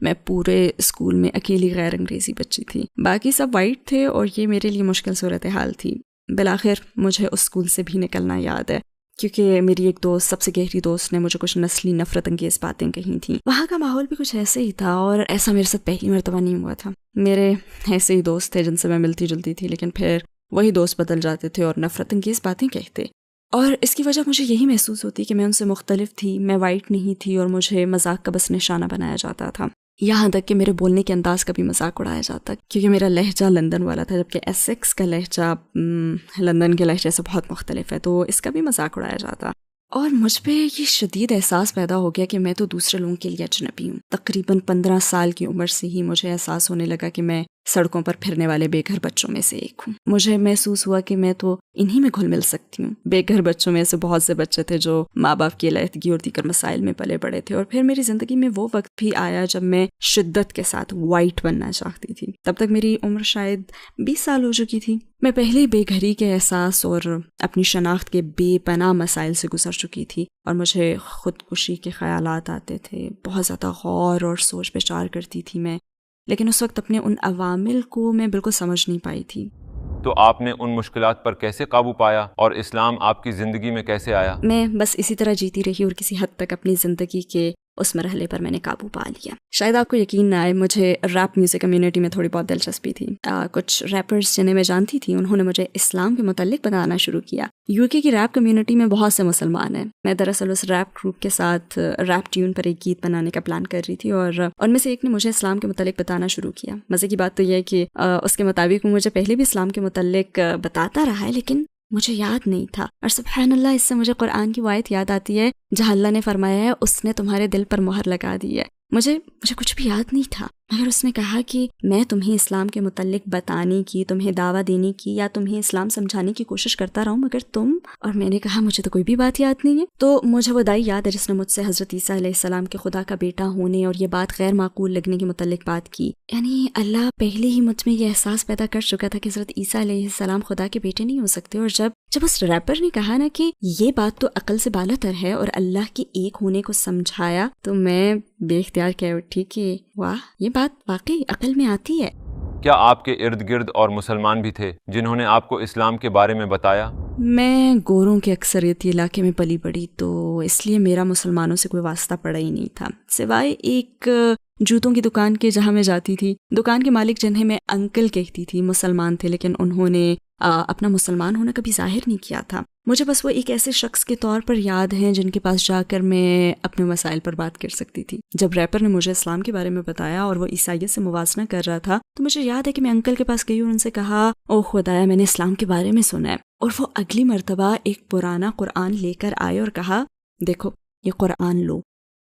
میں پورے اسکول میں اکیلی غیر انگریزی بچی تھی، باقی سب وائٹ تھے اور یہ میرے لیے مشکل صورتحال تھی۔ بالآخر مجھے اس اسکول سے بھی نکلنا یاد ہے، کیونکہ میری ایک دوست، سب سے گہری دوست نے مجھے کچھ نسلی نفرت انگیز باتیں کہی تھیں۔ وہاں کا ماحول بھی کچھ ایسے ہی تھا، اور ایسا میرے ساتھ پہلی مرتبہ نہیں ہوا تھا۔ میرے ایسے ہی دوست تھے جن سے میں ملتی جلتی تھی، لیکن پھر وہی دوست بدل جاتے تھے اور نفرت انگیز باتیں کہتے، اور اس کی وجہ مجھے یہی محسوس ہوتی کہ میں ان سے مختلف تھی، میں وائٹ نہیں تھی، اور مجھے مذاق کا بس نشانہ بنایا جاتا تھا۔ یہاں تک کہ میرے بولنے کے انداز کا بھی مذاق اڑایا جاتا، کیونکہ میرا لہجہ لندن والا تھا، جبکہ ایسیکس کا لہجہ لندن کے لہجے سے بہت مختلف ہے، تو اس کا بھی مذاق اڑایا جاتا۔ اور مجھ پہ یہ شدید احساس پیدا ہو گیا کہ میں تو دوسرے لوگوں کے لیے اجنبی ہوں۔ تقریباً 15 سال کی عمر سے ہی مجھے احساس ہونے لگا کہ میں سڑکوں پر پھرنے والے بے گھر بچوں میں سے ایک ہوں۔ مجھے محسوس ہوا کہ میں تو انہی میں گھل مل سکتی ہوں۔ بے گھر بچوں میں سے بہت سے بچے تھے جو ماں باپ کی علیحدگی اور دیگر مسائل میں پلے بڑے تھے، اور پھر میری زندگی میں وہ وقت بھی آیا جب میں شدت کے ساتھ وائٹ بننا چاہتی تھی۔ تب تک میری عمر شاید 20 سال ہو چکی تھی۔ میں پہلے بے گھری کے احساس اور اپنی شناخت کے بے پناہ مسائل سے گزر چکی تھی، اور مجھے خودکشی کے خیالات آتے تھے۔ بہت زیادہ غور اور سوچ بچار کرتی تھی میں، لیکن اس وقت اپنے ان عوامل کو میں بالکل سمجھ نہیں پائی تھی۔ تو آپ نے ان مشکلات پر کیسے قابو پایا اور اسلام آپ کی زندگی میں کیسے آیا؟ میں بس اسی طرح جیتی رہی اور کسی حد تک اپنی زندگی کے اس مرحلے پر میں نے قابو پا لیا۔ شاید آپ کو یقین نہ آئے، مجھے ریپ میوزک کمیونٹی میں تھوڑی بہت دلچسپی تھی۔ کچھ ریپرز جنہیں میں جانتی تھی انہوں نے مجھے اسلام کے متعلق بتانا شروع کیا۔ UK کی ریپ کمیونٹی میں بہت سے مسلمان ہیں۔ میں دراصل اس ریپ گروپ کے ساتھ ریپ ٹیون پر ایک گیت بنانے کا پلان کر رہی تھی، اور ان میں سے ایک نے مجھے اسلام کے متعلق بتانا شروع کیا۔ مزے کی بات تو یہ ہے کہ اس کے مطابق وہ مجھے پہلے بھی اسلام کے متعلق بتاتا رہا ہے، لیکن مجھے یاد نہیں تھا۔ اور سبحان اللہ، اس سے مجھے قرآن کی آیت یاد آتی ہے جہاں اللہ نے فرمایا ہے اس نے تمہارے دل پر مہر لگا دی ہے۔ مجھے کچھ بھی یاد نہیں تھا، مگر اس نے کہا کہ میں تمہیں اسلام کے متعلق بتانے کی، تمہیں دعویٰ دینے کی یا تمہیں اسلام سمجھانے کی کوشش کرتا رہوں، مگر تم، اور میں نے کہا مجھے تو کوئی بھی بات یاد نہیں ہے۔ تو مجھے وہ دائی یاد ہے جس نے مجھ سے حضرت عیسیٰ علیہ السلام کے خدا کا بیٹا ہونے اور یہ بات غیر معقول لگنے کے متعلق بات کی۔ یعنی اللہ پہلے ہی مجھ میں یہ احساس پیدا کر چکا تھا کہ حضرت عیسیٰ علیہ السلام خدا کے بیٹے نہیں ہو سکتے، اور جب اس ریپر نے کہا نا کہ یہ بات تو عقل سے بالا تر ہے اور اللہ کے ایک ہونے کو سمجھایا، تو میں بے اختیار کہہ اٹھی کہ واہ، یہ بات واقعی عقل میں آتی ہے۔ کیا آپ کے ارد گرد اور مسلمان بھی تھے جنہوں نے آپ کو اسلام کے بارے میں بتایا؟ میں گوروں کے اکثریتی علاقے میں پلی بڑھی، تو اس لیے میرا مسلمانوں سے کوئی واسطہ پڑا ہی نہیں تھا، سوائے ایک جوتوں کی دکان کے جہاں میں جاتی تھی۔ دکان کے مالک جنہیں میں انکل کہتی تھی مسلمان تھے، لیکن انہوں نے اپنا مسلمان ہونا کبھی ظاہر نہیں کیا تھا۔ مجھے بس وہ ایک ایسے شخص کے طور پر یاد ہیں جن کے پاس جا کر میں اپنے مسائل پر بات کر سکتی تھی۔ جب ریپر نے مجھے اسلام کے بارے میں بتایا اور وہ عیسائیت سے موازنہ کر رہا تھا، تو مجھے یاد ہے کہ میں انکل کے پاس گئی اور ان سے کہا، او خدایا، میں نے اسلام کے بارے میں سنا ہے۔ اور وہ اگلی مرتبہ ایک پرانا قرآن لے کر آئے اور کہا، دیکھو یہ قرآن لو،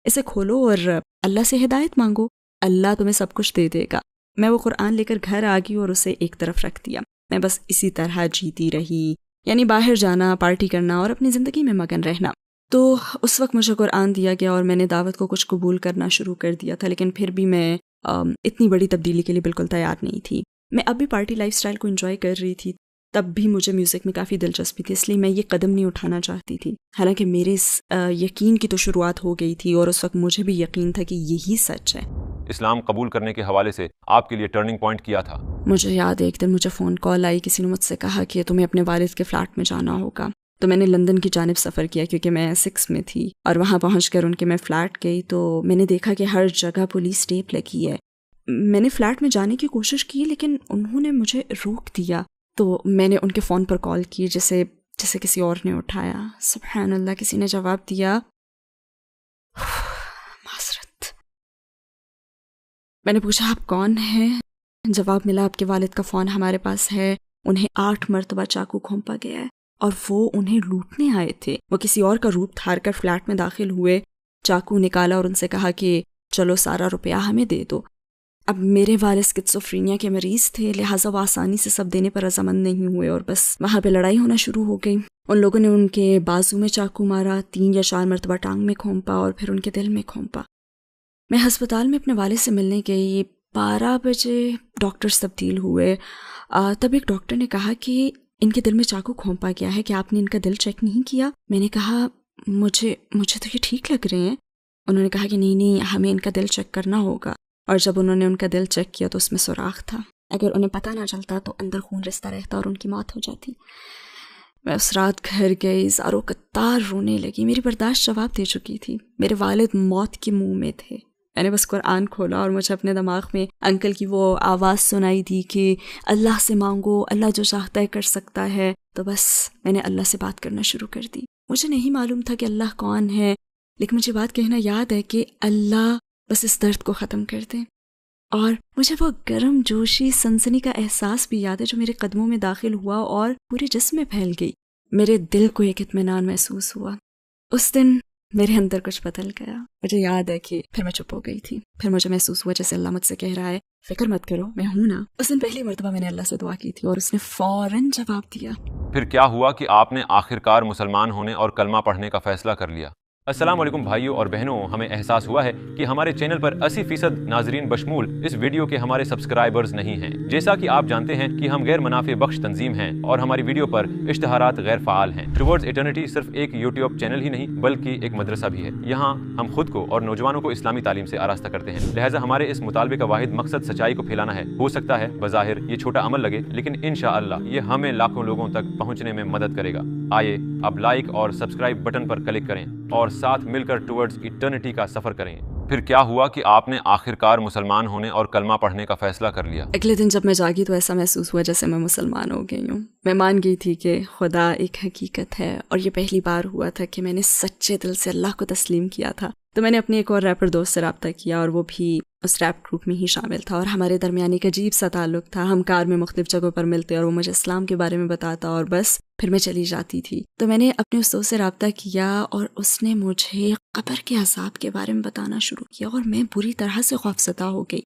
اسے کھولو اور اللہ سے ہدایت مانگو، اللہ تمہیں سب کچھ دے دے گا۔ میں وہ قرآن لے کر گھر آ گئی اور اسے ایک طرف رکھ دیا۔ میں بس اسی طرح جیتی رہی، یعنی باہر جانا، پارٹی کرنا اور اپنی زندگی میں مگن رہنا۔ تو اس وقت مجھے قرآن دیا گیا اور میں نے دعوت کو کچھ قبول کرنا شروع کر دیا تھا، لیکن پھر بھی میں اتنی بڑی تبدیلی کے لیے بالکل تیار نہیں تھی۔ میں اب بھی پارٹی لائف سٹائل کو انجوائے کر رہی تھی، تب بھی مجھے میوزک میں کافی دلچسپی تھی، اس لیے میں یہ قدم نہیں اٹھانا چاہتی تھی۔ حالانکہ میرے اس یقین کی تو شروعات ہو گئی تھی اور اس وقت مجھے بھی یقین تھا کہ یہی سچ ہے۔ اسلام قبول کرنے کے حوالے سے آپ کے لیے ٹرننگ پوائنٹ کیا تھا؟ مجھے یاد ہے ایک دن مجھے فون کال آئی، کسی نے مجھ سے کہا کہ تمہیں اپنے والد کے فلیٹ میں جانا ہوگا۔ تو میں نے لندن کی جانب سفر کیا کیونکہ میں 6 میں تھی، اور وہاں پہنچ کر ان کے میں فلیٹ گئی تو میں نے دیکھا کہ ہر جگہ پولیس ٹیپ لگی ہے۔ میں نے فلیٹ میں جانے کی کوشش کی لیکن انہوں نے مجھے روک دیا، تو میں نے ان کے فون پر کال کی جسے کسی اور نے اٹھایا۔ سبحان اللہ، کسی نے جواب دیا، معذرت۔ میں نے پوچھا آپ کون ہیں؟ جواب ملا آپ کے والد کا فون ہمارے پاس ہے، انہیں 8 مرتبہ چاقو گھونپا گیا ہے اور وہ انہیں لوٹنے آئے تھے۔ وہ کسی اور کا روپ دھار کر فلیٹ میں داخل ہوئے، چاقو نکالا اور ان سے کہا کہ چلو سارا روپیہ ہمیں دے دو۔ اب میرے والد اسکیزوفرینیا کے مریض تھے، لہٰذا وہ آسانی سے سب دینے پر رضامند نہیں ہوئے اور بس وہاں پہ لڑائی ہونا شروع ہو گئی۔ ان لوگوں نے ان کے بازو میں چاقو مارا، 3 یا 4 مرتبہ ٹانگ میں گھونپا اور پھر ان کے دل میں گھونپا۔ میں ہسپتال میں اپنے والد سے ملنے گئی، 12 بجے ڈاکٹرز تبدیل ہوئے۔ تب ایک ڈاکٹر نے کہا کہ ان کے دل میں چاقو گھونپا گیا ہے، کہ آپ نے ان کا دل چیک نہیں کیا؟ میں نے کہا مجھے تو یہ ٹھیک لگ رہے ہیں۔ انہوں نے کہا کہ نہیں، ہمیں ان کا دل چیک کرنا ہوگا۔ اور جب انہوں نے ان کا دل چیک کیا تو اس میں سوراخ تھا. اگر انہیں پتہ نہ چلتا تو اندر خون رستا رہتا اور ان کی موت ہو جاتی. میں اس رات گھر گئی، زاروں قطار رونے لگی. میری برداشت جواب دے چکی تھی. میرے والد موت کے منہ میں تھے. میں نے بس قرآن کھولا اور مجھے اپنے دماغ میں انکل کی وہ آواز سنائی دی کہ اللہ سے مانگو، اللہ جو چاہتا ہے کر سکتا ہے. تو بس میں نے اللہ سے بات کرنا شروع کر دی. مجھے نہیں معلوم تھا کہ اللہ کون ہے، لیکن مجھے بات کہنا یاد ہے کہ اللہ بس اس درد کو ختم کر دیں. اور مجھے وہ گرم جوشی سنسنی کا احساس بھی یاد ہے جو میرے قدموں میں داخل ہوا اور پورے جسم میں پھیل گئی. میرے دل کو ایک اطمینان محسوس ہوا. اس دن میرے اندر کچھ بدل گیا. مجھے یاد ہے کہ پھر میں چپ ہو گئی تھی. پھر مجھے محسوس ہوا جیسے اللہ مجھ سے کہہ رہا ہے فکر مت کرو، میں ہوں نا. اس دن پہلی مرتبہ میں نے اللہ سے دعا کی تھی اور اس نے فوراً جواب دیا. پھر کیا ہوا کہ آپ نے آخرکار مسلمان ہونے اور کلمہ پڑھنے کا فیصلہ کر لیا؟ السلام علیکم بھائیوں اور بہنوں، ہمیں احساس ہوا ہے کہ ہمارے چینل پر 80% ناظرین بشمول اس ویڈیو کے ہمارے سبسکرائبرز نہیں ہیں. جیسا کہ آپ جانتے ہیں کہ ہم غیر منافع بخش تنظیم ہیں اور ہماری ویڈیو پر اشتہارات غیر فعال ہیں. ٹوورڈز ایٹرنیٹی صرف ایک یوٹیوب چینل ہی نہیں بلکہ ایک مدرسہ بھی ہے. یہاں ہم خود کو اور نوجوانوں کو اسلامی تعلیم سے آراستہ کرتے ہیں. لہٰذا ہمارے اس مطالبے کا واحد مقصد سچائی کو پھیلانا ہے. ہو سکتا ہے بظاہر یہ چھوٹا عمل لگے، لیکن انشاءاللہ یہ ہمیں لاکھوں لوگوں تک پہنچنے میں مدد کرے گا. آئیے اب لائک اور سبسکرائب بٹن پر کلک کریں اور ساتھ مل کر ٹوورڈز ایٹرنیٹی کا سفر کریں. پھر کیا ہوا کہ آپ نے آخرکار مسلمان ہونے اور کلمہ پڑھنے کا فیصلہ کر لیا؟ اگلے دن جب میں جاگی تو ایسا محسوس ہوا جیسے میں مسلمان ہو گئی ہوں. میں مان گئی تھی کہ خدا ایک حقیقت ہے اور یہ پہلی بار ہوا تھا کہ میں نے سچے دل سے اللہ کو تسلیم کیا تھا. تو میں نے اپنے ایک اور ریپر دوست سے رابطہ کیا اور وہ بھی اس ریپ گروپ میں ہی شامل تھا اور ہمارے درمیان ایک عجیب سا تعلق تھا. ہم کار میں مختلف جگہوں پر ملتے اور وہ مجھے اسلام کے بارے میں بتاتا اور بس پھر میں چلی جاتی تھی. تو میں نے اپنے اس دوست سے رابطہ کیا اور اس نے مجھے قبر کے عذاب کے بارے میں بتانا شروع کیا اور میں بری طرح سے خوفزدہ ہو گئی.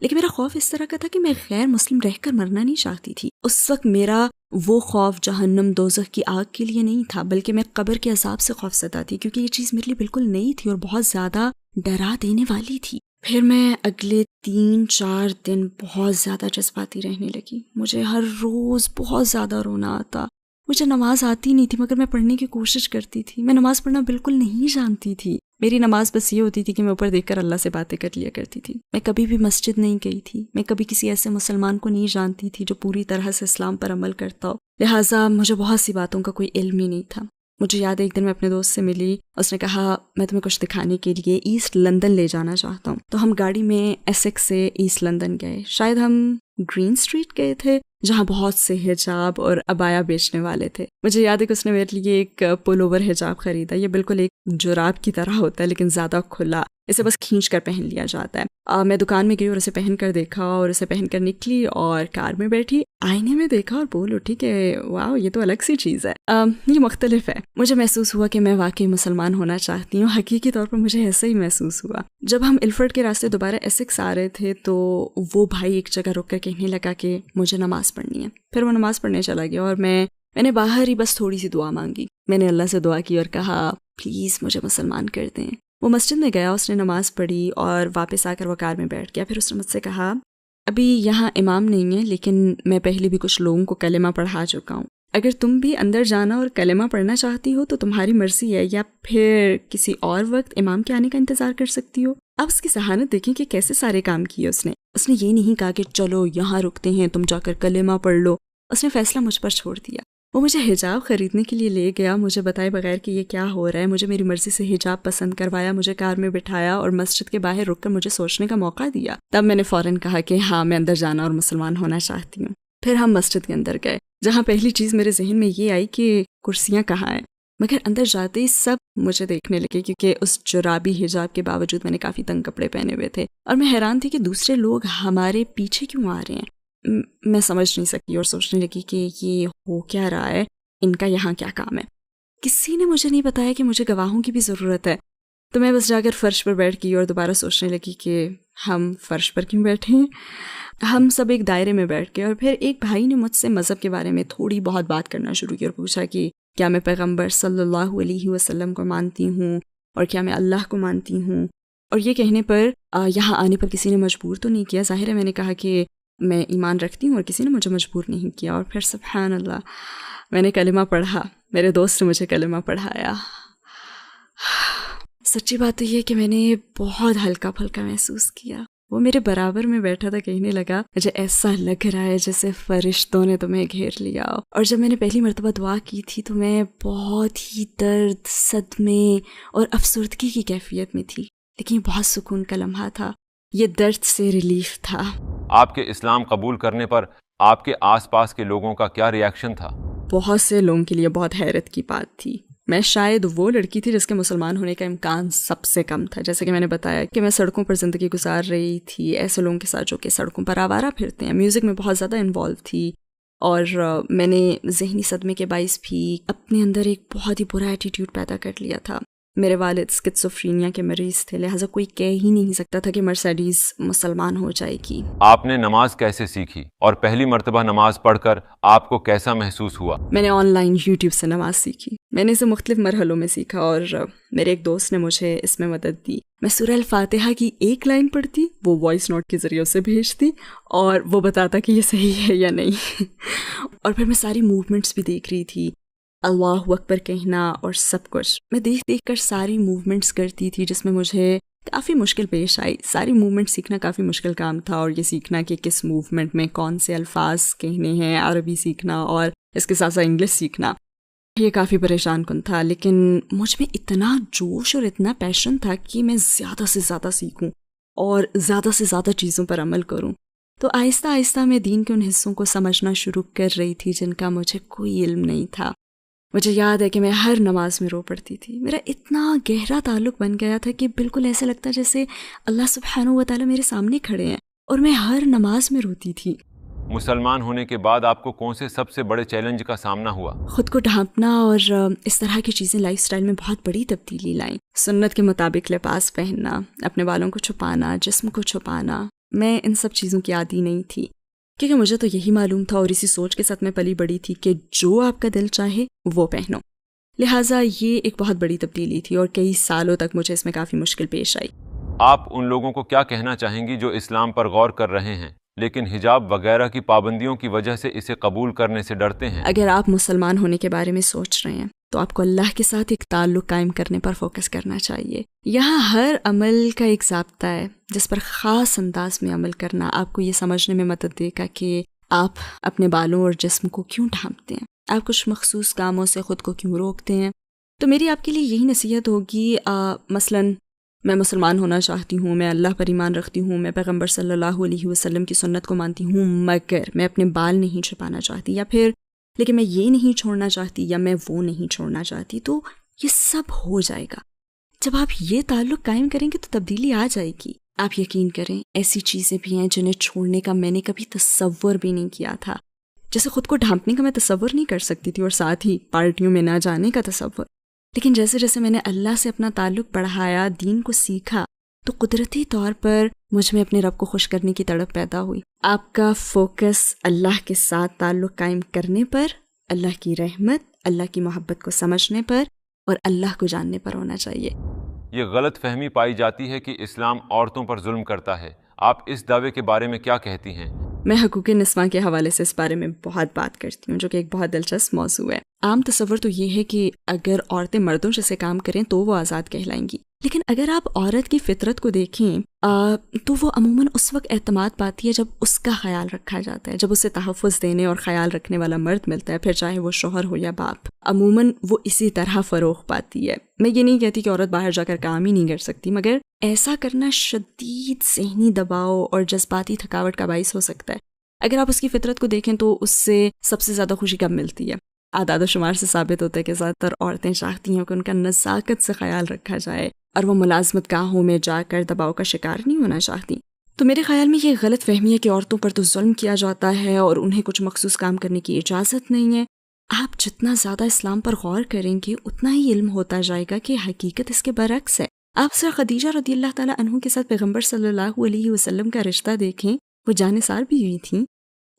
لیکن میرا خوف اس طرح کا تھا کہ میں غیر مسلم رہ کر مرنا نہیں چاہتی تھی. اس وقت میرا وہ خوف جہنم دوزخ کی آگ کے لیے نہیں تھا بلکہ میں قبر کے عذاب سے خوفزدہ تھی کیونکہ یہ چیز میرے لیے بالکل نئی تھی اور بہت زیادہ ڈرا دینے والی تھی. پھر میں اگلے 3-4 دن بہت زیادہ جذباتی رہنے لگی. مجھے ہر روز بہت زیادہ رونا آتا. مجھے نماز آتی نہیں تھی مگر میں پڑھنے کی کوشش کرتی تھی. میں نماز پڑھنا بالکل نہیں جانتی تھی. میری نماز بس یہ ہوتی تھی کہ میں اوپر دیکھ کر اللہ سے باتیں کر لیا کرتی تھی. میں کبھی بھی مسجد نہیں گئی تھی. میں کبھی کسی ایسے مسلمان کو نہیں جانتی تھی جو پوری طرح سے اسلام پر عمل کرتا ہو. لہٰذا مجھے بہت سی باتوں کا کوئی علم ہی نہیں تھا. مجھے یاد ہے ایک دن میں اپنے دوست سے ملی. اس نے کہا میں تمہیں کچھ دکھانے کے لیے ایسٹ لندن لے جانا چاہتا ہوں. تو ہم گاڑی میں ایسیکس سے ایسٹ لندن گئے. شاید ہم گرین اسٹریٹ گئے تھے جہاں بہت سے حجاب اور عبایا بیچنے والے تھے. مجھے یاد ہے کہ اس نے میرے لیے ایک پول اوور حجاب خریدا. یہ بالکل ایک جراب کی طرح ہوتا ہے لیکن زیادہ کھلا. اسے بس کھینچ کر پہن لیا جاتا ہے. میں دکان میں گئی اور اسے پہن کر دیکھا اور اسے پہن کر نکلی اور کار میں بیٹھی. آئینے میں دیکھا اور بول اٹھی کہ واو یہ تو الگ سی چیز ہے، یہ مختلف ہے. مجھے محسوس ہوا کہ میں واقعی مسلمان ہونا چاہتی ہوں. حقیقی طور پر مجھے ایسا ہی محسوس ہوا. جب ہم الفرڈ کے راستے دوبارہ ایسکس آ رہے تھے تو وہ بھائی ایک جگہ رک کر کہنے لگا کہ مجھے نماز پڑھنی ہے. پھر وہ نماز پڑھنے چلا گیا اور میں نے باہر ہی بس تھوڑی سی دعا مانگی. میں نے اللہ سے دعا کی اور کہا پلیز مجھے مسلمان کر دیں. وہ مسجد میں گیا، اس نے نماز پڑھی اور واپس آ کر وہ کار میں بیٹھ گیا. پھر اس نے مجھ سے کہا ابھی یہاں امام نہیں ہے لیکن میں پہلے بھی کچھ لوگوں کو کلمہ پڑھا چکا ہوں. اگر تم بھی اندر جانا اور کلمہ پڑھنا چاہتی ہو تو تمہاری مرضی ہے، یا پھر کسی اور وقت امام کے آنے کا انتظار کر سکتی ہو. اب اس کی ذہانت دیکھیں کہ کیسے سارے کام کیے اس نے یہ نہیں کہا کہ چلو یہاں رکتے ہیں تم جا کر کلمہ پڑھ لو. اس نے فیصلہ مجھ پر چھوڑ دیا. وہ مجھے حجاب خریدنے کے لیے لے گیا، مجھے بتائے بغیر کہ یہ کیا ہو رہا ہے. مجھے میری مرضی سے حجاب پسند کروایا، مجھے کار میں بٹھایا اور مسجد کے باہر رک کر مجھے سوچنے کا موقع دیا. تب میں نے فوراً کہا کہ ہاں میں اندر جانا اور مسلمان ہونا چاہتی ہوں. پھر ہم مسجد کے اندر گئے جہاں پہلی چیز میرے ذہن میں یہ آئی کہ کرسیاں کہاں ہیں. مگر اندر جاتے ہی سب مجھے دیکھنے لگے کیونکہ اس جرابی حجاب کے باوجود میں نے کافی تنگ کپڑے پہنے ہوئے تھے اور میں حیران تھی کہ دوسرے لوگ ہمارے پیچھے کیوں آ رہے ہیں. میں سمجھ نہیں سکی اور سوچنے لگی کہ یہ ہو کیا رہا ہے، ان کا یہاں کیا کام ہے. کسی نے مجھے نہیں بتایا کہ مجھے گواہوں کی بھی ضرورت ہے. تو میں بس جا کر فرش پر بیٹھ گئی اور دوبارہ سوچنے لگی کہ ہم فرش پر کیوں بیٹھے ہیں. ہم سب ایک دائرے میں بیٹھ گئے اور پھر ایک بھائی نے مجھ سے مذہب کے بارے میں تھوڑی بہت بات کرنا شروع کی اور پوچھا کہ کیا میں پیغمبر صلی اللہ علیہ وسلم کو مانتی ہوں اور کیا میں اللہ کو مانتی ہوں. اور یہ کہنے پر یہاں آنے پر کسی نے مجبور تو نہیں کیا. ظاہر ہے میں نے کہا کہ میں ایمان رکھتی ہوں اور کسی نے مجھے مجبور نہیں کیا. اور پھر سبحان اللہ میں نے کلمہ پڑھا. میرے دوست نے مجھے کلمہ پڑھایا. سچی بات تو یہ کہ میں نے بہت ہلکا پھلکا محسوس کیا. وہ میرے برابر میں بیٹھا تھا، کہنے لگا مجھے ایسا لگ رہا ہے جیسے فرشتوں نے تمہیں گھیر لیا ہو۔ اور جب میں نے پہلی مرتبہ دعا کی تھی تو میں بہت ہی درد، صدمے اور افسردگی کی کیفیت میں تھی، لیکن یہ بہت سکون کا لمحہ تھا، یہ درد سے ریلیف تھا۔ آپ کے اسلام قبول کرنے پر آپ کے آس پاس کے لوگوں کا کیا ری ایکشن تھا؟ بہت سے لوگوں کے لیے بہت حیرت کی بات تھی۔ میں شاید وہ لڑکی تھی جس کے مسلمان ہونے کا امکان سب سے کم تھا، جیسے کہ میں نے بتایا کہ میں سڑکوں پر زندگی گزار رہی تھی ایسے لوگوں کے ساتھ جو کہ سڑکوں پر آوارہ پھرتے ہیں، میوزک میں بہت زیادہ انوالو تھی، اور میں نے ذہنی صدمے کے باعث بھی اپنے اندر ایک بہت ہی برا ایٹیٹیوڈ پیدا کر لیا تھا۔ میرے والد اسکیزوفرینیا کے مریض تھے، لہٰذا کوئی کہہ ہی نہیں سکتا تھا کہ مرسیڈیز مسلمان ہو جائے گی۔ آپ نے نماز کیسے سیکھی اور پہلی مرتبہ نماز پڑھ کر آپ کو کیسا محسوس ہوا؟ میں نے آن لائن یوٹیوب سے نماز سیکھی، میں نے اسے مختلف مرحلوں میں سیکھا، اور میرے ایک دوست نے مجھے اس میں مدد دی۔ میں سورہ الفاتحہ کی ایک لائن پڑھتی، وہ وائس نوٹ کے ذریعے اسے بھیجتی اور وہ بتاتا کہ یہ صحیح ہے یا نہیں اور پھر میں ساری موومنٹس بھی دیکھ رہی تھی، اللہ اکبر کہنا اور سب کچھ میں دیکھ کر ساری موومنٹس کرتی تھی، جس میں مجھے کافی مشکل پیش آئی۔ ساری موومنٹ سیکھنا کافی مشکل کام تھا، اور یہ سیکھنا کہ کس موومنٹ میں کون سے الفاظ کہنے ہیں، عربی سیکھنا اور اس کے ساتھ ساتھ انگلش سیکھنا، یہ کافی پریشان کن تھا۔ لیکن مجھ میں اتنا جوش اور اتنا پیشن تھا کہ میں زیادہ سے زیادہ سیکھوں اور زیادہ سے زیادہ چیزوں پر عمل کروں۔ تو آہستہ آہستہ میں دین کے ان حصوں کو سمجھنا شروع کر رہی تھی جن کا مجھے کوئی علم نہیں تھا۔ مجھے یاد ہے کہ میں ہر نماز میں رو پڑتی تھی، میرا اتنا گہرا تعلق بن گیا تھا کہ بالکل ایسا لگتا جیسے اللہ سبحانہ و تعالیٰ میرے سامنے کھڑے ہیں، اور میں ہر نماز میں روتی تھی۔ مسلمان ہونے کے بعد آپ کو کون سے سب سے بڑے چیلنج کا سامنا ہوا؟ خود کو ڈھانپنا اور اس طرح کی چیزیں لائف سٹائل میں بہت بڑی تبدیلی لائیں۔ سنت کے مطابق لباس پہننا، اپنے بالوں کو چھپانا، جسم کو چھپانا، میں ان سب چیزوں کی عادی نہیں تھی، کیونکہ مجھے تو یہی معلوم تھا اور اسی سوچ کے ساتھ میں پلی بڑی تھی کہ جو آپ کا دل چاہے وہ پہنو۔ لہٰذا یہ ایک بہت بڑی تبدیلی تھی اور کئی سالوں تک مجھے اس میں کافی مشکل پیش آئی۔ آپ ان لوگوں کو کیا کہنا چاہیں گی جو اسلام پر غور کر رہے ہیں لیکن حجاب وغیرہ کی پابندیوں کی وجہ سے اسے قبول کرنے سے ڈرتے ہیں؟ اگر آپ مسلمان ہونے کے بارے میں سوچ رہے ہیں تو آپ کو اللہ کے ساتھ ایک تعلق قائم کرنے پر فوکس کرنا چاہیے۔ یہاں ہر عمل کا ایک ضابطہ ہے جس پر خاص انداز میں عمل کرنا آپ کو یہ سمجھنے میں مدد دے گا کہ آپ اپنے بالوں اور جسم کو کیوں ڈھانپتے ہیں، آپ کچھ مخصوص کاموں سے خود کو کیوں روکتے ہیں۔ تو میری آپ کے لیے یہی نصیحت ہوگی، مثلاً میں مسلمان ہونا چاہتی ہوں، میں اللہ پر ایمان رکھتی ہوں، میں پیغمبر صلی اللہ علیہ وسلم کی سنت کو مانتی ہوں، مگر میں اپنے بال نہیں چھپانا چاہتی، یا پھر لیکن میں یہ نہیں چھوڑنا چاہتی، یا میں وہ نہیں چھوڑنا چاہتی، تو یہ سب ہو جائے گا۔ جب آپ یہ تعلق قائم کریں گے تو تبدیلی آ جائے گی۔ آپ یقین کریں ایسی چیزیں بھی ہیں جنہیں چھوڑنے کا میں نے کبھی تصور بھی نہیں کیا تھا، جیسے خود کو ڈھانپنے کا میں تصور نہیں کر سکتی تھی، اور ساتھ ہی پارٹیوں میں نہ جانے کا تصور۔ لیکن جیسے جیسے میں نے اللہ سے اپنا تعلق بڑھایا، دین کو سیکھا، تو قدرتی طور پر مجھ میں اپنے رب کو خوش کرنے کی تڑپ پیدا ہوئی۔ آپ کا فوکس اللہ کے ساتھ تعلق قائم کرنے پر، اللہ کی رحمت، اللہ کی محبت کو سمجھنے پر اور اللہ کو جاننے پر ہونا چاہیے۔ یہ غلط فہمی پائی جاتی ہے کہ اسلام عورتوں پر ظلم کرتا ہے، آپ اس دعوے کے بارے میں کیا کہتی ہیں؟ میں حقوق نسواں کے حوالے سے اس بارے میں بہت بات کرتی ہوں، جو کہ ایک بہت دلچسپ موضوع ہے۔ عام تصور تو یہ ہے کہ اگر عورتیں مردوں جیسے کام کریں تو وہ آزاد کہلائیں گی، لیکن اگر آپ عورت کی فطرت کو دیکھیں تو وہ عموماً اس وقت اعتماد پاتی ہے جب اس کا خیال رکھا جاتا ہے، جب اسے تحفظ دینے اور خیال رکھنے والا مرد ملتا ہے، پھر چاہے وہ شوہر ہو یا باپ، عموماً وہ اسی طرح فروغ پاتی ہے۔ میں یہ نہیں کہتی کہ عورت باہر جا کر کام ہی نہیں کر سکتی، مگر ایسا کرنا شدید ذہنی دباؤ اور جذباتی تھکاوٹ کا باعث ہو سکتا ہے۔ اگر آپ اس کی فطرت کو دیکھیں تو اس سے سب سے زیادہ خوشی کب ملتی ہے؟ اعداد و شمار سے ثابت ہوتا ہے کہ زیادہ تر عورتیں چاہتی ہیں کہ ان کا نزاکت سے خیال رکھا جائے، اور وہ ملازمت گاہوں میں جا کر دباؤ کا شکار نہیں ہونا چاہتی۔ تو میرے خیال میں یہ غلط فہمی ہے کہ عورتوں پر تو ظلم کیا جاتا ہے اور انہیں کچھ مخصوص کام کرنے کی اجازت نہیں ہے۔ آپ جتنا زیادہ اسلام پر غور کریں گے اتنا ہی علم ہوتا جائے گا کہ حقیقت اس کے برعکس ہے۔ آپ سر خدیجہ رضی اللہ تعالیٰ عنہ کے ساتھ پیغمبر صلی اللہ علیہ وسلم کا رشتہ دیکھیں، وہ جانثار بھی ہوئی تھیں،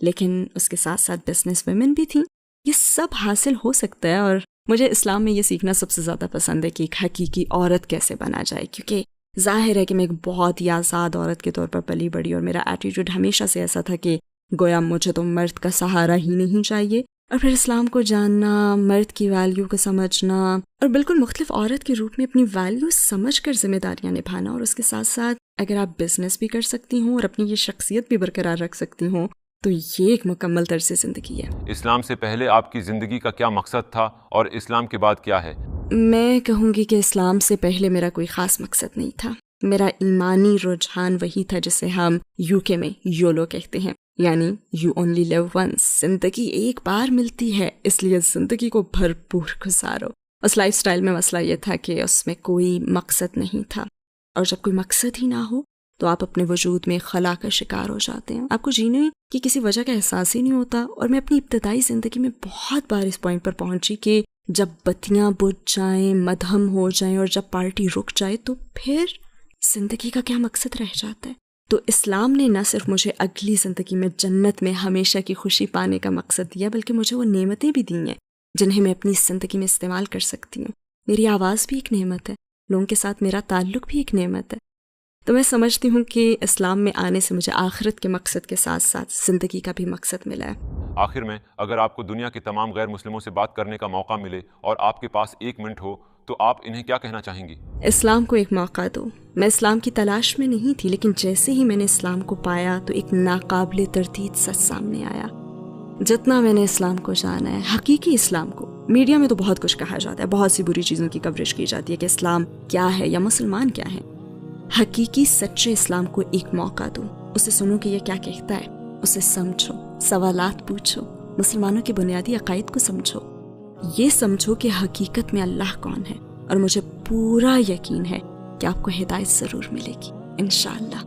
لیکن اس کے ساتھ ساتھ بزنس ویمن بھی تھیں۔ یہ سب حاصل ہو سکتا ہے، اور مجھے اسلام میں یہ سیکھنا سب سے زیادہ پسند ہے کہ ایک حقیقی عورت کیسے بنا جائے، کیونکہ ظاہر ہے کہ میں ایک بہت ہی آزاد عورت کے طور پر پلی بڑی، اور میرا ایٹیٹیوڈ ہمیشہ سے ایسا تھا کہ گویا مجھے تو مرد کا سہارا ہی نہیں چاہیے۔ اور پھر اسلام کو جاننا، مرد کی ویلیو کو سمجھنا، اور بالکل مختلف عورت کے روپ میں اپنی ویلیو سمجھ کر ذمہ داریاں نبھانا، اور اس کے ساتھ ساتھ اگر آپ بزنس بھی کر سکتی ہوں اور اپنی یہ شخصیت بھی برقرار رکھ سکتی ہوں تو یہ ایک مکمل طرز زندگی ہے۔ اسلام سے پہلے آپ کی زندگی کا کیا مقصد تھا اور اسلام کے بعد کیا ہے؟ میں کہوں گی کہ اسلام سے پہلے میرا کوئی خاص مقصد نہیں تھا۔ میرا ایمانی رجحان وہی تھا جسے ہم UK میں یولو کہتے ہیں، یعنی یو اونلی لیو ونس، زندگی ایک بار ملتی ہے اس لیے زندگی کو بھرپور گزارو۔ اس لائف سٹائل میں مسئلہ یہ تھا کہ اس میں کوئی مقصد نہیں تھا، اور جب کوئی مقصد ہی نہ ہو تو آپ اپنے وجود میں خلا کا شکار ہو جاتے ہیں، آپ کو جینے کی کسی وجہ کا احساس ہی نہیں ہوتا۔ اور میں اپنی ابتدائی زندگی میں بہت بار اس پوائنٹ پر پہنچی کہ جب بتیاں بجھ جائیں، مدھم ہو جائیں اور جب پارٹی رک جائے تو پھر زندگی کا کیا مقصد رہ جاتا ہے۔ تو اسلام نے نہ صرف مجھے اگلی زندگی میں جنت میں ہمیشہ کی خوشی پانے کا مقصد دیا، بلکہ مجھے وہ نعمتیں بھی دی ہیں جنہیں میں اپنی زندگی میں استعمال کر سکتی ہوں۔ میری آواز بھی ایک نعمت ہے، لوگوں کے ساتھ میرا تعلق بھی ایک نعمت ہے۔ تو میں سمجھتی ہوں کہ اسلام میں آنے سے مجھے آخرت کے مقصد کے ساتھ ساتھ زندگی کا بھی مقصد ملا ہے۔ آخر میں اگر آپ کو دنیا کے تمام غیر مسلموں سے بات کرنے کا موقع ملے اور آپ کے پاس 1 منٹ ہو تو آپ انہیں کیا کہنا چاہیں گی؟ اسلام کو ایک موقع دو۔ میں اسلام کی تلاش میں نہیں تھی، لیکن جیسے ہی میں نے اسلام کو پایا تو ایک ناقابل تردید سچ سامنے آیا۔ جتنا میں نے اسلام کو جانا ہے، حقیقی اسلام کو، میڈیا میں تو بہت کچھ کہا جاتا ہے، بہت سی بری چیزوں کی کوریج کی جاتی ہے کہ اسلام کیا ہے یا مسلمان کیا ہے۔ حقیقی سچے اسلام کو ایک موقع دو، اسے سنو کہ یہ کیا کہتا ہے، اسے سمجھو، سوالات پوچھو، مسلمانوں کے بنیادی عقائد کو سمجھو، یہ سمجھو کہ حقیقت میں اللہ کون ہے، اور مجھے پورا یقین ہے کہ آپ کو ہدایت ضرور ملے گی انشاءاللہ۔